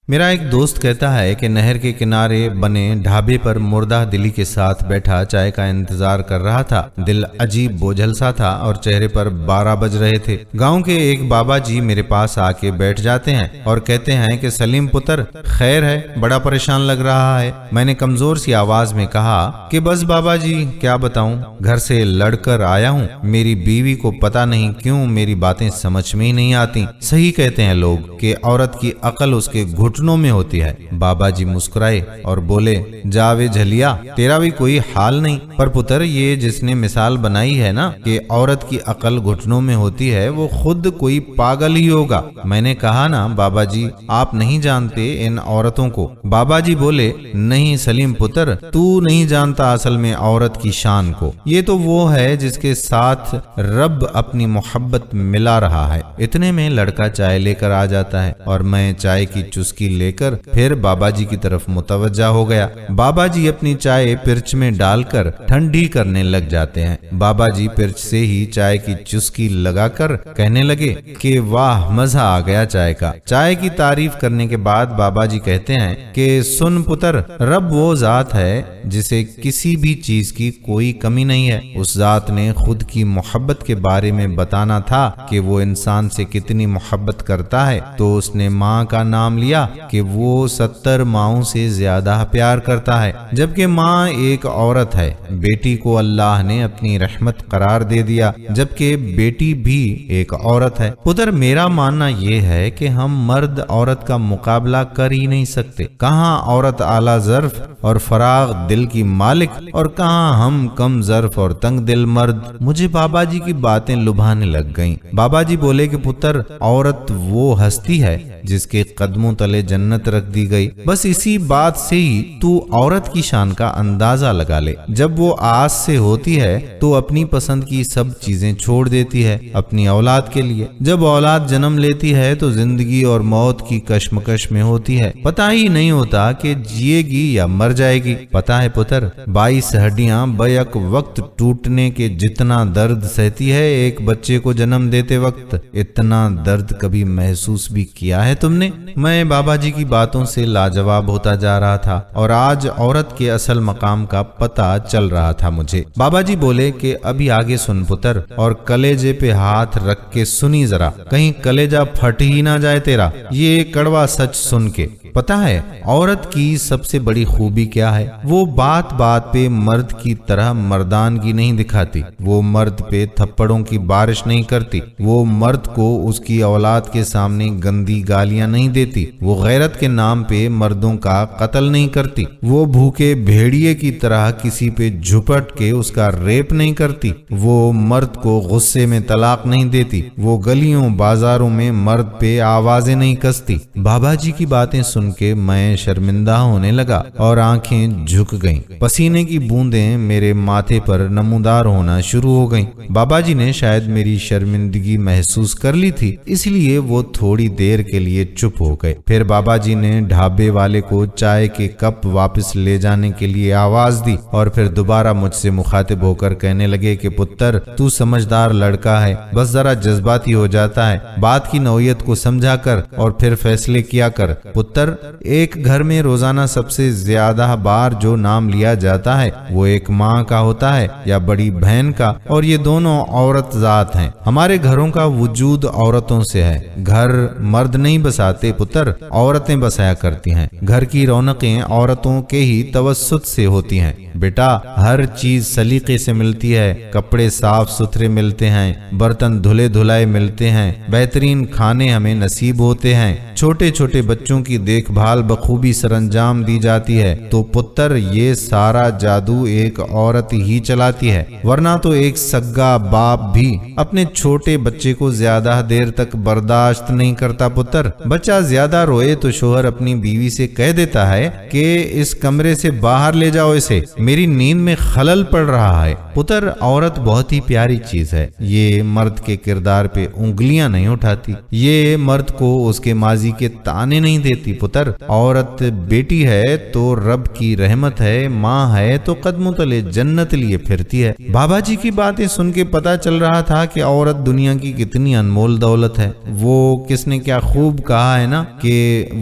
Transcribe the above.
میرا ایک دوست کہتا ہے کہ نہر کے کنارے بنے ڈھابے پر مردہ دلی کے ساتھ بیٹھا چائے کا انتظار کر رہا تھا۔ دل عجیب بوجھل سا تھا اور چہرے پر 12 بج رہے تھے۔ گاؤں کے ایک بابا جی میرے پاس آ کے بیٹھ جاتے ہیں اور کہتے ہیں کہ سلیم پتر خیر ہے، بڑا پریشان لگ رہا ہے۔ میں نے کمزور سی آواز میں کہا کہ بس بابا جی کیا بتاؤں، گھر سے لڑ کر آیا ہوں، میری بیوی کو پتہ نہیں کیوں میری باتیں سمجھ میں ہی نہیں آتی۔ صحیح کہتے ہیں لوگ کہ عورت کی عقل اس کے گھٹنوں میں ہوتی ہے۔ بابا جی مسکرائے اور بولے جاوے جھلیا، تیرا بھی کوئی حال نہیں، پر پتر یہ جس نے مثال بنائی ہے نا کہ عورت کی عقل گھٹنوں میں ہوتی ہے وہ خود کوئی پاگل ہی ہوگا۔ میں نے کہا نا بابا جی آپ نہیں جانتے ان عورتوں کو۔ بابا جی بولے نہیں سلیم پتر، تو نہیں جانتا اصل میں عورت کی شان کو، یہ تو وہ ہے جس کے ساتھ رب اپنی محبت ملا رہا ہے۔ اتنے میں لڑکا چائے لے کر آ جاتا ہے اور میں چائے کی چسکی لے کر پھر بابا جی کی طرف متوجہ ہو گیا۔ بابا جی اپنی چائے پرچ میں ڈال کر ٹھنڈی کرنے لگ جاتے ہیں۔ بابا جی پرچ سے ہی چائے کی چسکی لگا کر کہنے لگے کہ واہ مزہ آ گیا چائے کا۔ چائے کی تعریف کرنے کے بعد بابا جی کہتے ہیں کہ سن پتر، رب وہ ذات ہے جسے کسی بھی چیز کی کوئی کمی نہیں ہے۔ اس ذات نے خود کی محبت کے بارے میں بتانا تھا کہ وہ انسان سے کتنی محبت کرتا ہے تو اس نے ماں کا نام لیا کہ وہ 70 ماؤں سے زیادہ پیار کرتا ہے، جبکہ ماں ایک عورت ہے۔ بیٹی کو اللہ نے اپنی رحمت قرار دے دیا، جبکہ بیٹی بھی ایک عورت ہے۔ پتر میرا ماننا یہ ہے کہ ہم مرد عورت کا مقابلہ کر ہی نہیں سکتے۔ کہاں عورت اعلیٰ ظرف اور فراغ دل کی مالک اور کہاں ہم کم ظرف اور تنگ دل مرد۔ مجھے بابا جی کی باتیں لبھانے لگ گئیں۔ بابا جی بولے کہ پتر عورت وہ ہستی ہے جس کے قدموں تلے جنت رکھ دی گئی، بس اسی بات سے ہی تو عورت کی شان کا اندازہ لگا لے۔ جب وہ آس سے ہوتی ہے تو اپنی پسند کی سب چیزیں چھوڑ دیتی ہے اپنی اولاد کے لیے۔ جب اولاد جنم لیتی ہے تو زندگی اور موت کی کشمکش میں ہوتی ہے، پتہ ہی نہیں ہوتا کہ جیے گی یا مر جائے گی۔ پتہ ہے پتر 22 ہڈیاں بیک وقت ٹوٹنے کے جتنا درد سہتی ہے ایک بچے کو جنم دیتے وقت، اتنا درد کبھی محسوس بھی کیا ہے تم نے؟ میں بابا جی کی باتوں سے لاجواب ہوتا جا رہا تھا اور آج عورت کے اصل مقام کا پتہ چل رہا تھا مجھے۔ بابا جی بولے کہ ابھی آگے سن پتر، اور کلیجے پہ ہاتھ رکھ کے سنی ذرا، کہیں کلیجہ پھٹ ہی نہ جائے تیرا۔ یہ کڑوا سچ سن کے پتہ ہے عورت کی سب سے بڑی خوبی کیا ہے؟ وہ بات بات پہ مرد کی طرح مردانگی نہیں دکھاتی، وہ مرد پہ تھپڑوں کی بارش نہیں کرتی، وہ مرد کو اس کی اولاد کے سامنے گندی گالیاں نہیں دیتی، وہ غیرت کے نام پہ مردوں کا قتل نہیں کرتی، وہ بھوکے بھیڑیے کی طرح کسی پہ جھپٹ کے اس کا ریپ نہیں کرتی، وہ مرد کو غصے میں طلاق نہیں دیتی، وہ گلیوں بازاروں میں مرد پہ آوازیں نہیں کستی۔ بابا جی کی باتیں سن کے میں شرمندہ ہونے لگا اور آنکھیں جھک گئیں، پسینے کی بوندیں میرے ماتھے پر نمودار ہونا شروع ہو گئیں۔ بابا جی نے شاید میری شرمندگی محسوس کر لی تھی، اس لیے وہ تھوڑی دیر کے لیے چپ ہو گئے۔ پھر بابا جی نے ڈھابے والے کو چائے کے کپ واپس لے جانے کے لیے آواز دی اور پھر دوبارہ مجھ سے مخاطب ہو کر کہنے لگے کہ پتر تو سمجھدار لڑکا ہے، بس ذرا جذباتی ہو جاتا ہے، بات کی نوعیت کو سمجھا کر اور پھر فیصلے کیا کر۔ پتر ایک گھر میں روزانہ سب سے زیادہ بار جو نام لیا جاتا ہے وہ ایک ماں کا ہوتا ہے یا بڑی بہن کا، اور یہ دونوں عورت ذات ہیں۔ ہمارے گھروں کا وجود عورتوں سے ہے، گھر مرد نہیں بساتے پتر، عورتیں بسایا کرتی ہیں۔ گھر کی رونقیں عورتوں کے ہی توسط سے ہوتی ہیں بیٹا، ہر چیز سلیقے سے ملتی ہے، کپڑے صاف ستھرے ملتے ہیں، برتن دھلے دھلائے ملتے ہیں، بہترین کھانے ہمیں نصیب ہوتے ہیں، چھوٹے چھوٹے بچوں کی دیکھ بھال بخوبی سر انجام دی جاتی ہے۔ تو پتر یہ سارا جادو ایک عورت ہی چلاتی ہے، ورنہ تو ایک سگا باپ بھی اپنے چھوٹے بچے کو زیادہ دیر تک برداشت نہیں کرتا پتر۔ بچہ زیادہ روئے تو شوہر اپنی بیوی سے کہہ دیتا ہے کہ اس کمرے سے باہر لے جاؤ اسے، میری نیند میں خلل پڑ رہا ہے۔ پتر عورت بہت ہی پیاری چیز ہے، یہ مرد کے کردار پہ انگلیاں نہیں اٹھاتی، یہ مرد کو اس کے ماضی کے تانے نہیں دیتی پتر۔ عورت بیٹی ہے تو رب کی رحمت ہے، ماں ہے تو قدموں تلے جنت لیے پھرتی ہے۔ بابا جی کی باتیں سن کے پتا چل رہا تھا کہ عورت دنیا کی کتنی انمول دولت ہے۔ وہ کس نے کیا خوب کہا ہے نا کہ